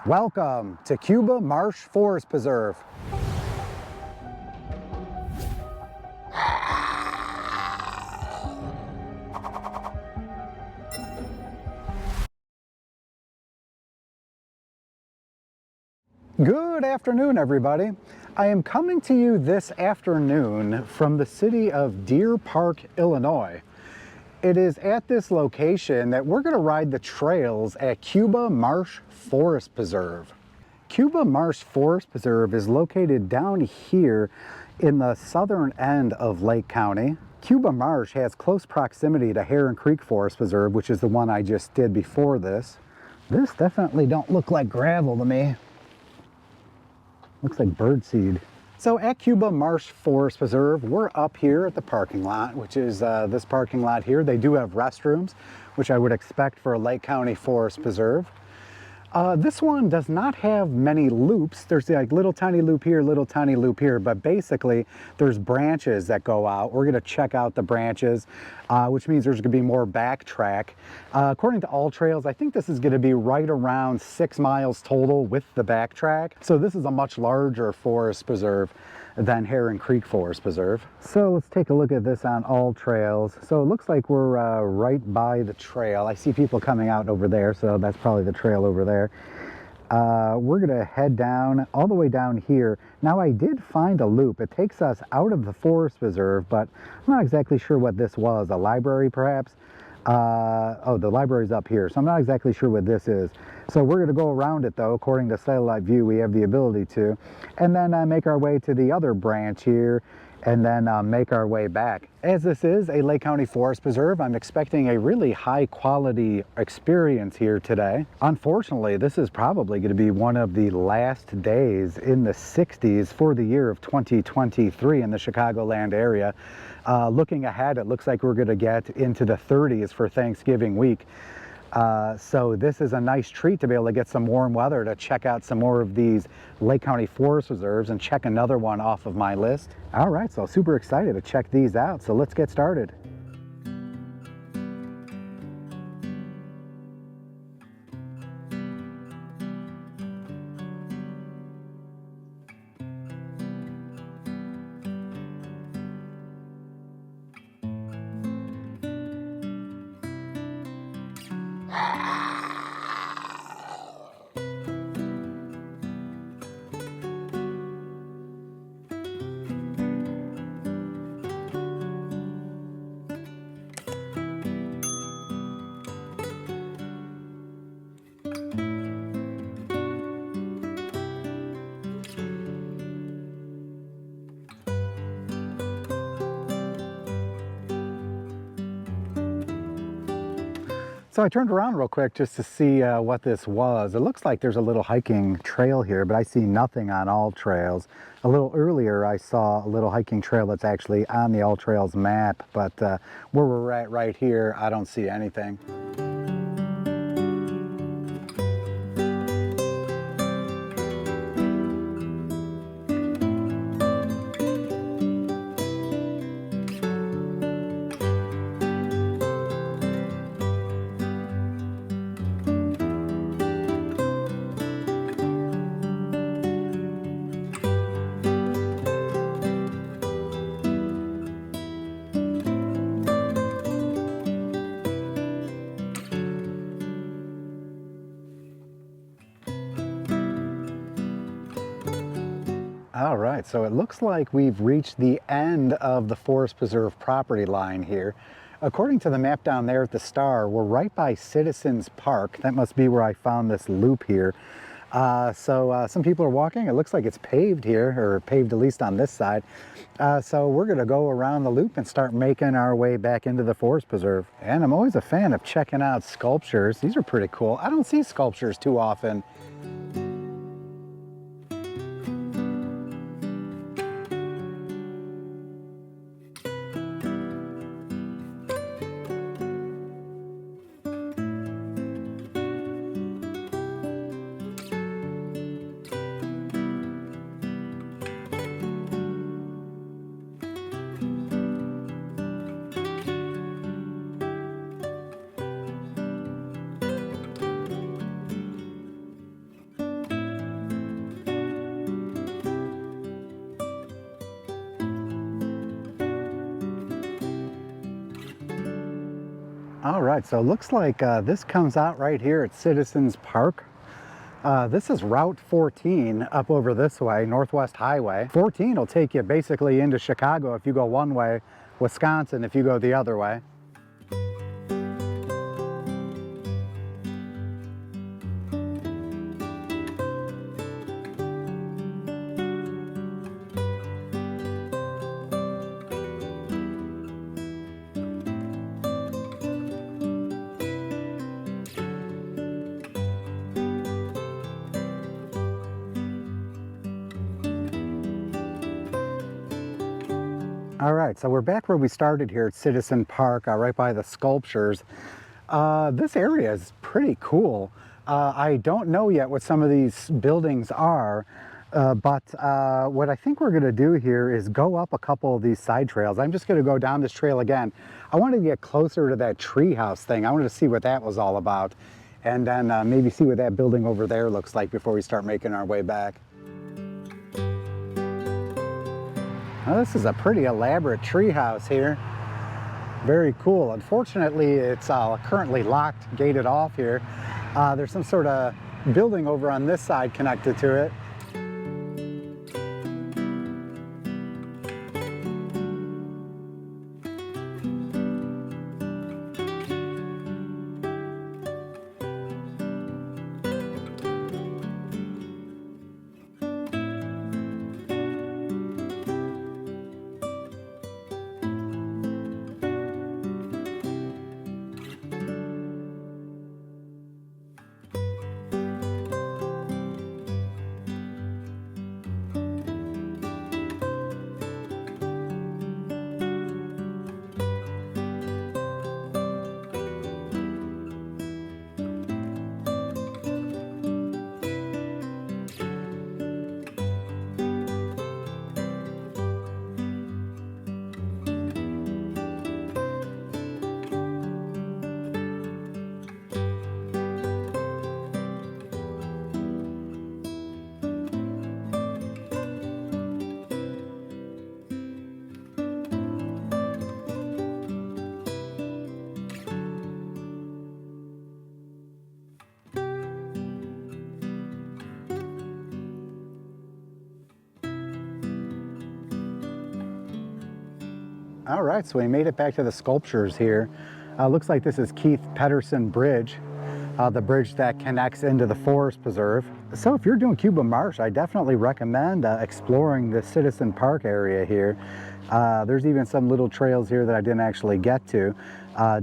Welcome to Cuba Marsh Forest Preserve. Good afternoon, everybody. I am coming to you this afternoon from the city of Deer Park, Illinois. It is at this location that we're going to ride the trails at Cuba Marsh Forest Preserve. Cuba Marsh Forest Preserve is located down here in the southern end of Lake County. Cuba Marsh has close proximity to Heron Creek Forest Preserve, which is the one I just did before this. This definitely don't look like gravel to me. Looks like birdseed. So at Cuba Marsh Forest Preserve, we're up here at the parking lot, which is this parking lot here. They do have restrooms, which I would expect for a Lake County Forest Preserve. This one does not have many loops. There's like little tiny loop here, little tiny loop here, but basically there's branches that go out. We're gonna check out the branches, which means there's gonna be more backtrack. According to All Trails, I think this is gonna be right around 6 miles total with the backtrack. So this is a much larger forest preserve than Heron Creek Forest Preserve. So let's take a look at this on All Trails. So it looks like we're right by the trail. I see people coming out over there, so that's probably the trail over there. We're gonna head down, all the way down here. Now I did find a loop. It takes us out of the Forest Preserve, but I'm not exactly sure what this was. A library perhaps? Oh, the library's up here, so I'm not exactly sure what this is. So we're gonna go around it though. According to satellite view, we have the ability to. And then make our way to the other branch here, and then make our way back. As this is a Lake County Forest Preserve, I'm expecting a really high quality experience here today. Unfortunately, this is probably going to be one of the last days in the 60s for the year of 2023 in the Chicagoland area. Looking ahead, it looks like we're going to get into the 30s for Thanksgiving week. So this is a nice treat to be able to get some warm weather to check out some more of these Lake County Forest Reserves and check another one off of my list. All right, so super excited to check these out. So let's get started. So I turned around real quick just to see what this was. It looks like there's a little hiking trail here, but I see nothing on All Trails. A little earlier I saw a little hiking trail that's actually on the All Trails map, but where we're at right here, I don't see anything. All right, so it looks like we've reached the end of the Forest Preserve property line here. According to the map down there at the star, we're right by Citizens Park. That must be where I found this loop here. Some people are walking. It looks like it's paved here, or paved at least on this side. So we're gonna go around the loop and start making our way back into the Forest Preserve. And I'm always a fan of checking out sculptures. These are pretty cool. I don't see sculptures too often. All right, so it looks like this comes out right here at Citizens Park. This is Route 14 up over this way, Northwest Highway. 14 will take you basically into Chicago if you go one way, Wisconsin if you go the other way. All right, so we're back where we started here at Citizen Park, right by the sculptures. This area is pretty cool. I don't know yet what some of these buildings are, but what I think we're gonna do here is go up a couple of these side trails. I'm just gonna go down this trail again. I wanted to get closer to that treehouse thing. I wanted to see what that was all about, and then maybe see what that building over there looks like before we start making our way back. Now, this is a pretty elaborate tree house here. Very cool. Unfortunately, it's currently locked, gated off here. There's some sort of building over on this side connected to it. All right, so we made it back to the sculptures here. Looks like this is Keith Pedersen Bridge, the bridge that connects into the Forest Preserve. So if you're doing Cuba Marsh, I definitely recommend exploring the Citizen Park area here. There's even some little trails here that I didn't actually get to.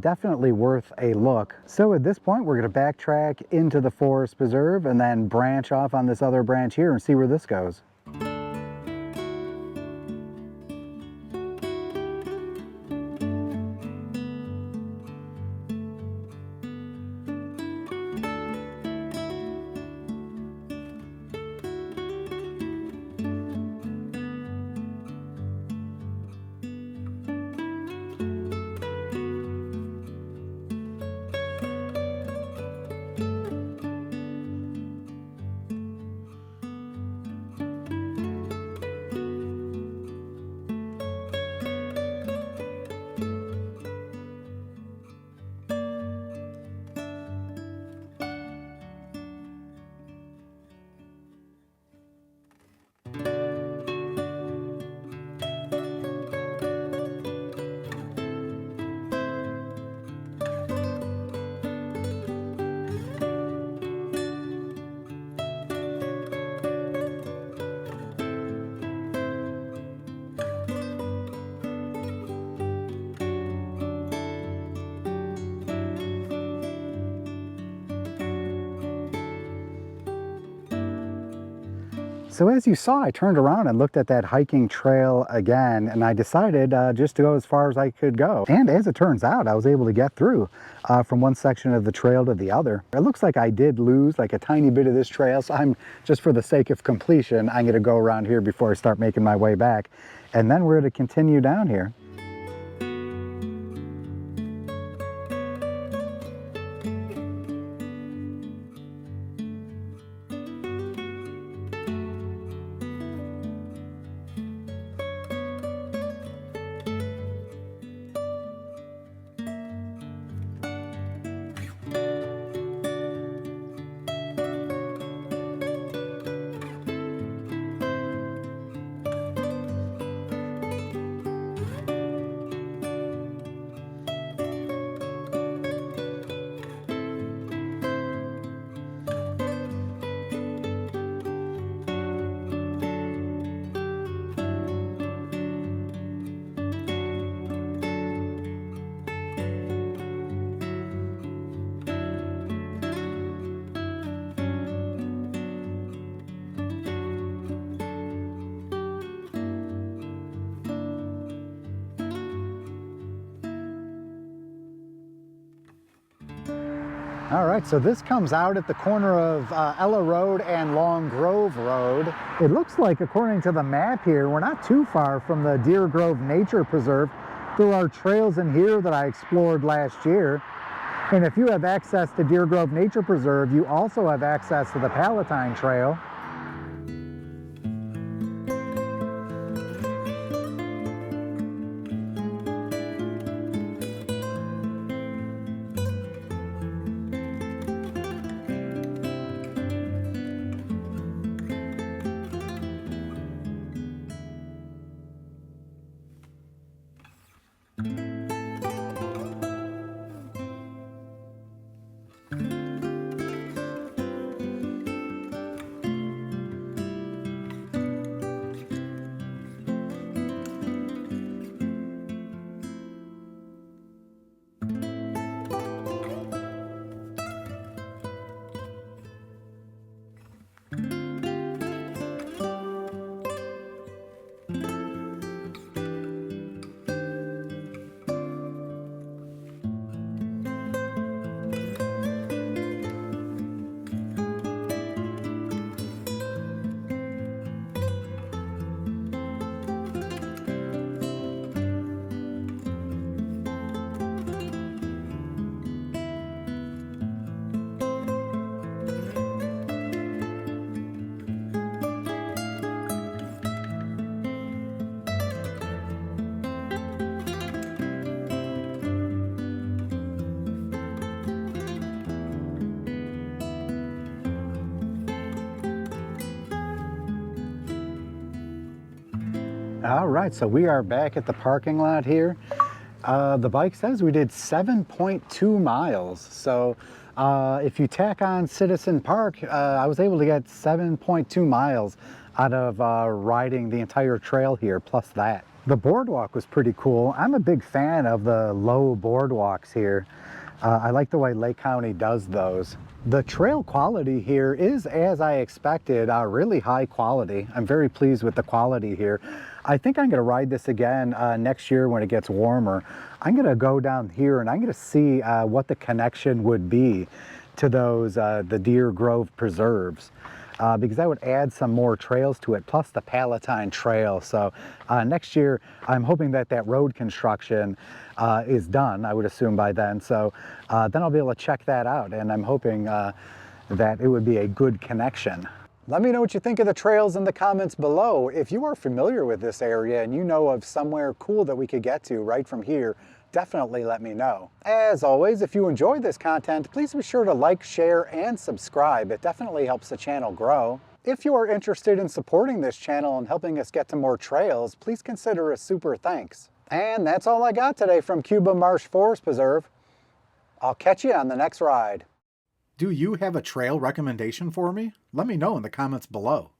Definitely worth a look. So at this point, we're gonna backtrack into the Forest Preserve and then branch off on this other branch here and see where this goes. So as you saw, I turned around and looked at that hiking trail again, and I decided just to go as far as I could go. And as it turns out, I was able to get through from one section of the trail to the other. It looks like I did lose like a tiny bit of this trail, so I'm just for the sake of completion, I'm gonna go around here before I start making my way back. And then we're gonna continue down here. All right, so this comes out at the corner of Ella Road and Long Grove Road. It looks like, according to the map here, we're not too far from the Deer Grove Nature Preserve. There are trails in here that I explored last year. And if you have access to Deer Grove Nature Preserve, you also have access to the Palatine Trail. All right, so we are back at the parking lot here. The bike says we did 7.2 miles. So if you tack on Citizen Park, I was able to get 7.2 miles out of riding the entire trail here, plus that. The boardwalk was pretty cool. I'm a big fan of the low boardwalks here. I like the way Lake County does those. The trail quality here is, as I expected, really high quality. I'm very pleased with the quality here. I think I'm going to ride this again next year when it gets warmer. I'm going to go down here and I'm going to see what the connection would be to those the Deer Grove preserves. Because that would add some more trails to it, plus the Palatine Trail. So next year, I'm hoping that that road construction is done, I would assume by then. So then I'll be able to check that out, and I'm hoping that it would be a good connection. Let me know what you think of the trails in the comments below. If you are familiar with this area and you know of somewhere cool that we could get to right from here, definitely let me know. As always, if you enjoy this content, please be sure to like, share, and subscribe. It definitely helps the channel grow. If you are interested in supporting this channel and helping us get to more trails, please consider a super thanks. And that's all I got today from Cuba Marsh Forest Preserve. I'll catch you on the next ride. Do you have a trail recommendation for me? Let me know in the comments below.